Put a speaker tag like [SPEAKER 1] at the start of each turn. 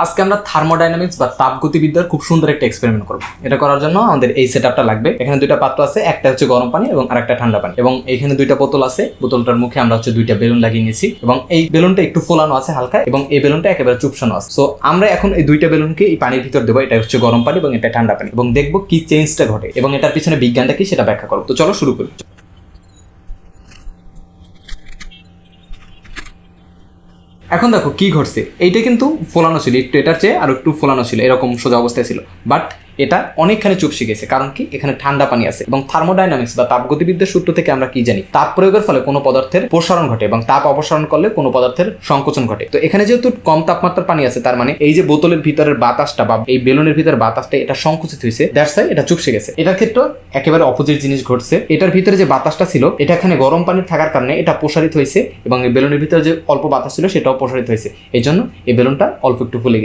[SPEAKER 1] আজকে আমরা থার্মোডাইনামিক্স বা তাপগতিবিদ্যার খুব সুন্দর একটা এক্সপেরিমেন্ট করব। এটা করার জন্য আমাদের এই সেটআপটা লাগবে। এখানে দুইটা পাত্র আছে, একটা হচ্ছে গরম পানি এবং আরেকটা ঠান্ডা পানি, এবং এখানে দুইটা বোতল আছে। বোতলটার মুখে আমরা হচ্ছে দুইটা বেলুন লাগিয়ে নিয়েছি এবং এই বেলুনটা একটু ফোলানো আছে হালকা, এবং এই বেলুনটা একেবারে চুপসানো আছে। সো আমরা এখন এই দুইটা বেলুনকে এই পানির ভিতর দেবো। এটা হচ্ছে গরম পানি এবং এটা ঠান্ডা পানি, এবং দেখবো কি চেঞ্জটা ঘটে এবং এটার পিছনে বিজ্ঞানটা কি সেটা ব্যাখ্যা করবো। তো চলো শুরু করি। এখন দেখো কি ঘটছে, এইটা কিন্তু ফোলানো ছিল, একটু এটার চেয়ে আর একটু ফোলানো ছিল, এরকম সোজা অবস্থায় ছিল, বাট এটা অনেকখানি চুপসে গেছে। কারণ কি, এখানে ঠান্ডা পানি আছে। এবং থার্মোডাইনামিক্স বা তাপগতিবিদ্যার সূত্র থেকে আমরা কি জানি, তাপ প্রয়োগের ফলে কোনো পদার্থের প্রসারণ ঘটে এবং তাপ অপসারণ করলে কোনো পদার্থের সংকোচন ঘটে। তো এখানে যেহেতু কম তাপমাত্রার পানি আছে, তার মানে এই যে বোতলের ভিতরের বাতাসটা বা এই বেলুনের ভিতরের বাতাসটা এটা সংকুচিত হয়েছে, দ্যাটস ওয়াই এটা চুপসে গেছে। এটার ক্ষেত্রে একেবারে অপোজিট জিনিস ঘটছে। এটার ভিতরে যে বাতাসটা ছিল, এটা এখানে গরম পানির থাকার কারণে এটা প্রসারিত হয়েছে, এবং এই বেলুনের ভিতরে যে অল্প বাতাস ছিল সেটাও প্রসারিত হয়েছে। এই জন্য এই বেলুনটা অল্প একটু ফুলে গেছে।